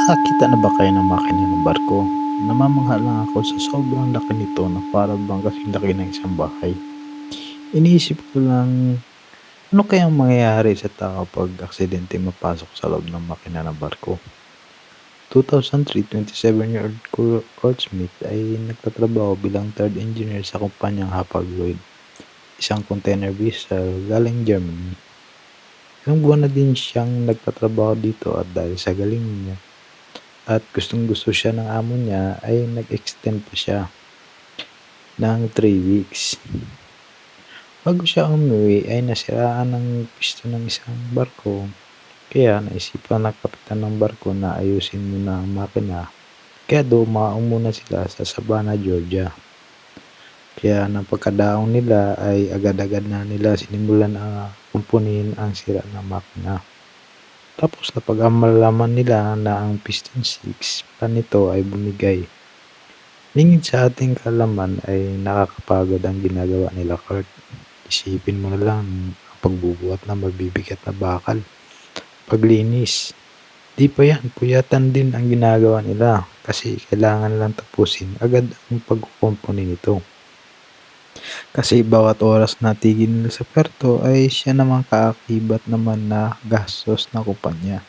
Nakakita na ba kayo ng makina ng barko? Namamangha lang ako sa sobrang laki nito na para bang kasing laki ng isang bahay. Iniisip ko lang, ano kayang mangyayari sa tao pag aksidente mapasok sa loob ng makina ng barko? 2003, 27-year-old Kurt Smith ay nagtatrabaho bilang third engineer sa kumpanyang Hapag-Lloyd, isang container vessel galing Germany. Ilang buwan na din siyang nagtatrabaho dito at dahil sa galing niya at gustong-gusto siya ng amo niya ay nag-extend pa siya ng 3 weeks. Bago siya umuwi ay nasiraan ng piston ng isang barko, kaya naisipan ng kapitan ng barko na ayusin muna ang makina, kaya dumaong muna sila sa Savannah, Georgia. Kaya ng pagkadaong nila ay agad-agad na nila sinimulan na kumpunin ang sira ng makina. Tapos napag-amalaman nila na ang piston 6 pa nito ay bumigay. Lingid sa ating kaalaman ay nakakapagod ang ginagawa nila, Kurt. Isipin mo na lang ang pagbubuhat ng mabibigat na bakal, paglinis. Di pa yan, puyatan din ang ginagawa nila kasi kailangan lang tapusin agad ang pagkukumpuni nito. Kasi bawat oras na tigil nila sa perto ay siya namang kaakibat naman na gastos ng kumpanya.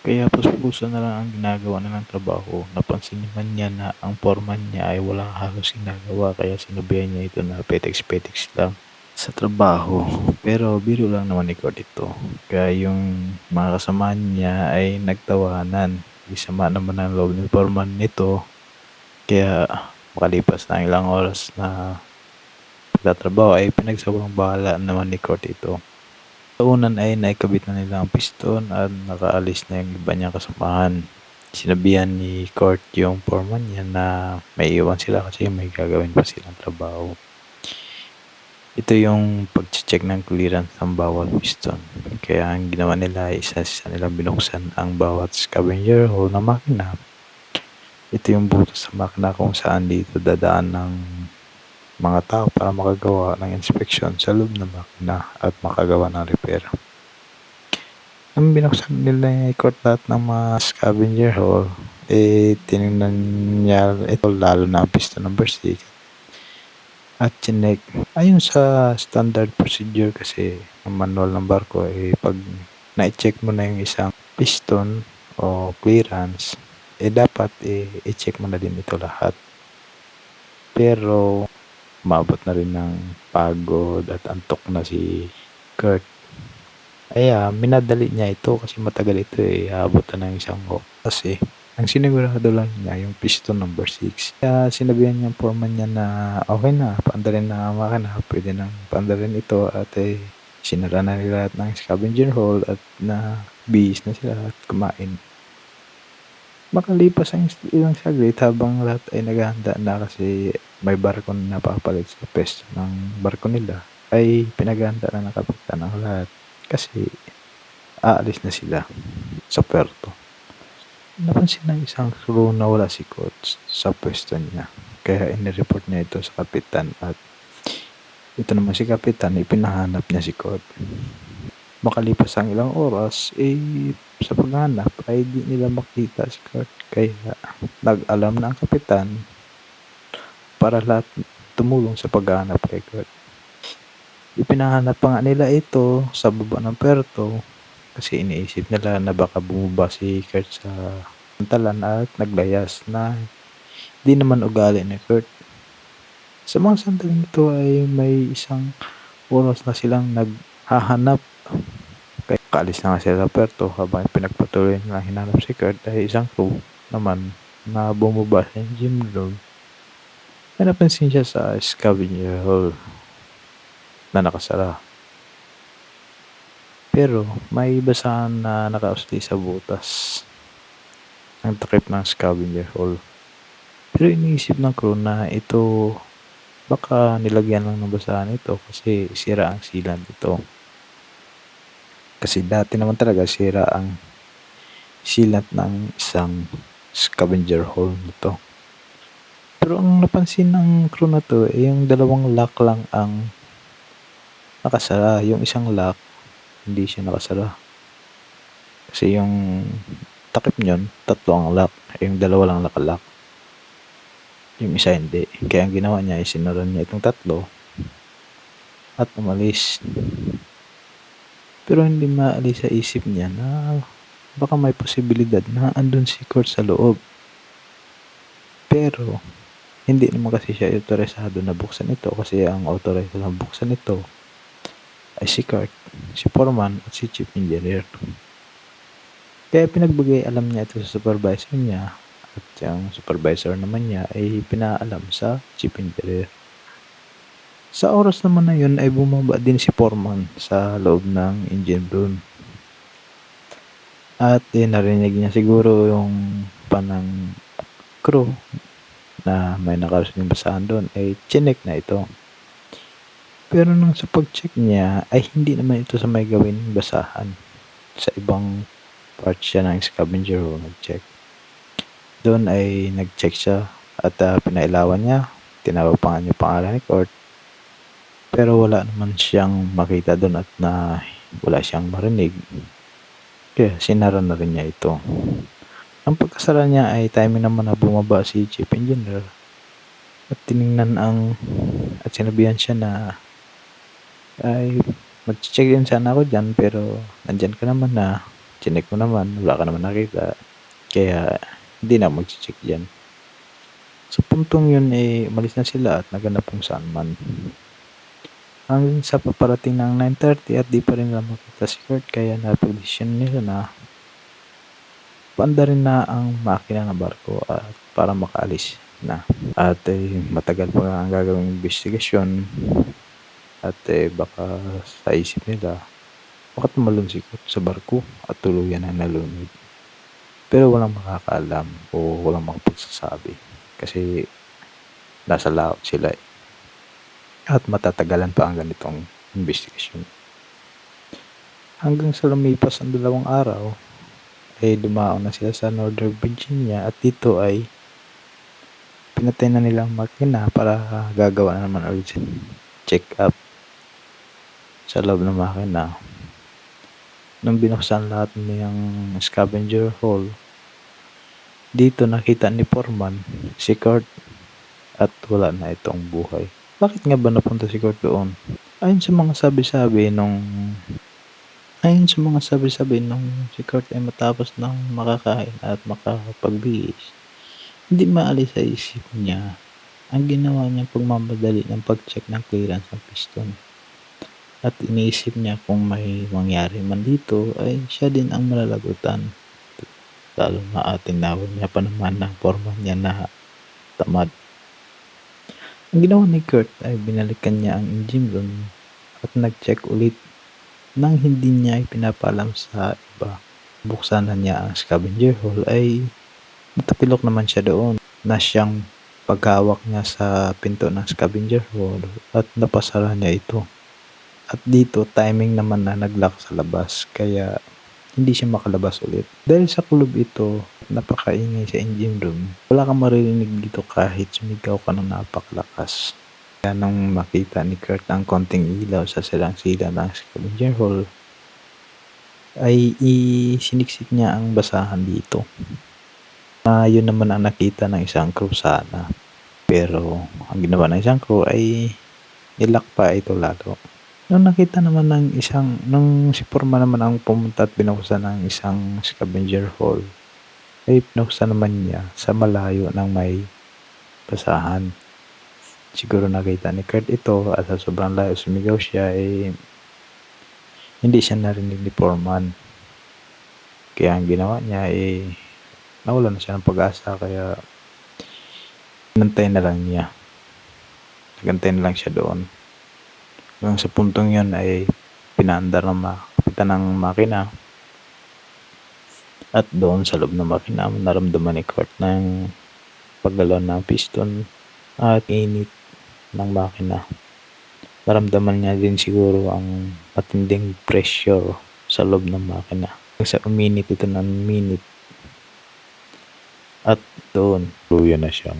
Kaya puspuso na lang ang ginagawa nilang trabaho. Napansin naman niya na ang foreman niya ay walang halos ginagawa kaya sinabihan niya ito na petiks-petiks lang sa trabaho. Pero biro lang naman ni Kurt ito. Kaya yung mga kasama niya ay nagtawanan. Isama naman ang loob ng foreman nito. Kaya makalipas na ilang oras na pagtatrabaho ay pinagsawang bahala naman ni Kurt ito. Sa unan ay naikabit na nila ang piston at nakaalis na yung iba niyang kasamahan. Sinabihan ni Kurt yung foreman niya na may iwan sila kasi may gagawin pa silang trabaho. Ito yung pag-check ng clearance ng bawat piston. Kaya ang ginawa nila ay isa-isa nilang binuksan ang bawat scavenger hole ng makina. Ito yung butas sa makina kung saan dito dadaan ng mga tao para makagawa ng inspeksyon sa loob ng makina at makagawa ng repair. Nang binuksan nila ni Kurt lahat ng mga scavenger hole, tinignan niya ito lalo na ang piston number 6 at chinek. Ayon sa standard procedure kasi ng manual ng barko, pag na-check mo na yung isang piston o clearance, dapat i-check mo na din ito lahat. Pero umabot na rin ng pagod at antok na si Kurt. Kaya minadali niya ito kasi matagal ito aabot na ng isang oras Ang sinigurado lang niya yung piston number 6. Kaya sinabihan niya ang foreman niya na okay na, paandalin na ang makina, pwede nang paandalin ito at sinara na nila lahat ng scavenger hole at na bihis na sila at kumain. Makalipas ang ilang saglit habang lahat ay naghahanda na kasi may barko na napapalit sa pwesto ng barko nila, ay pinaghahanda na ng kapitan ang lahat kasi aalis na sila sa puerto. Napansin ng isang crew na wala si Kurt sa pwesto niya, kaya inireport niya ito sa kapitan at ito naman si kapitan, ipinahanap niya si Kurt. Makalipas ang ilang oras, sa paghanap ay di nila makita si Kurt, kaya nag-alarm na ang kapitan para lahat tumulong sa paghahanap kay Kurt. Ipinahanap pa nga nila ito sa baba ng puerto kasi iniisip nila na baka bumaba si Kurt sa pantalan at naglayas na di naman ugali ni Kurt. Sa mga sandaling ito ay may isang oras na silang naghahanap. Kaya kaalis na nga sila sa puerto habang pinagpatuloy nilang hinanap si Kurt ay isang crew naman na bumaba sa engine room. May napansin siya sa scavenger hole na nakasara. Pero may basahan na nakausli sa butas ng takip ng scavenger hole. Pero iniisip ng crew na ito baka nilagyan lang ng basahan ito kasi sira ang sealant ito. Kasi dati naman talaga sira ang sealant ng isang scavenger hole nito. Pero ang napansin ng crew na to yung dalawang lock lang ang nakasara. Yung isang lock hindi siya nakasara. Kasi yung takip niyon, 3 ang lock, yung 2 lang naka-lock, yung isa hindi. Kaya ang ginawa niya ay sinara niya itong 3 at umalis. Pero hindi maalis sa isip niya na baka may posibilidad na andun si Kurt sa loob. Pero hindi naman kasi siya otorisado na buksan ito kasi ang authorized na buksan ito ay si Kurt, si foreman at si chief engineer. Kaya pinagbigay alam niya ito sa supervisor niya at yung supervisor naman niya ay pinaalam sa chief engineer. Sa oras naman na yun ay bumaba din si foreman sa loob ng engine room. At narinig niya siguro yung panang crew na may nakasunod basahan doon ay chinek na ito. Pero nung sa pag-check niya ay hindi naman ito sa may gawin basahan. Sa ibang part siya ng scavenger hole nag-check. Doon ay nag-check siya at pinailawan niya. Tinawag pa nga niya pangalan ni Kurt. Pero wala naman siyang makita doon at wala siyang marinig. Kaya sinara na rin niya ito. Ang pagkasara niya ay timing naman na bumaba si chief engineer at tiningnan at sinabihan siya na ay mag-check din sana ako dyan pero nandyan ka naman na, chinek mo naman, wala ka naman nakita, kaya hindi na mag-check dyan. Sa puntong yun umalis na sila at naganap kung saan man. Hanggang sa paparating ng 9:30 at di pa rin nila makita si Kurt kaya napag-desisyon nila na paandarin na ang makina ng barko at para makaalis na. At matagal pa ang gagawing investigasyon at baka sa isip nila baka tumalon si Kurt sa barko at tuluyan na nalunod. Pero walang makakaalam o walang makapagsasabi kasi nasa laot sila at matatagalan pa ang ganitong investigasyon. Hanggang sa lumipas ang 2 araw ay dumaon na sila sa Northern Virginia at dito ay pinatay na nilang makina para gagawa na naman ulit check up sa loob ng makina. Nung binuksan lahat ng scavenger hole, dito nakita ni foreman si Kurt at wala na itong buhay. Bakit nga ba napunta si Kurt doon? Ayon sa mga sabi-sabi nung si Kurt ay matapos ng makakain at makapagbihis, hindi maalis sa isip niya ang ginawa niyang pagmamadali ng pag-check ng clearance ng piston. At iniisip niya kung may mangyari man dito ay siya din ang malalagutan. Lalo na tinawag niya pa naman ng foreman niya na tamad. Ang ginawa ni Kurt ay binalikan niya ang engine room at nag-check ulit nang hindi niya ipinapalam sa iba. Buksan na niya ang scavenger hole ay natapilok naman siya doon na siyang paghawak niya sa pinto ng scavenger hole at napasara niya ito. At dito timing naman na nag-lock sa labas kaya hindi siya makalabas ulit. Dahil sa kulob ito, napakaingay sa engine room, wala kang maririnig dito kahit sumigaw ka ng napakalakas. Kaya nung makita ni Kurt ang konting ilaw sa silang-sila ng scavenger hole, ay siniksik niya ang basahan dito. Yun naman ang nakita ng isang crew sana. Pero ang ginawa ng isang crew ay nilock pa ito lalo. Nung nakita naman nung si Forma naman ang pumunta at binuksan ng isang scavenger hole, ay binuksan naman niya sa malayo ng may basahan. Siguro nakita ni Kurt ito at sa sobrang layo sumigaw siya hindi siya narinig ni Foreman. Kaya ang ginawa niya nawala na siya ng pag-asa kaya nagantay na lang siya doon. Hanggang sa puntong yun ay pinaandar ng kapitan ng makina at doon sa loob ng makina naramdaman ni Kurt ng paggalaw ng piston at init ng makina. Naramdaman niya din siguro ang matinding pressure sa loob ng makina. Sa uminit ito ng minute at doon tuluyan na siyang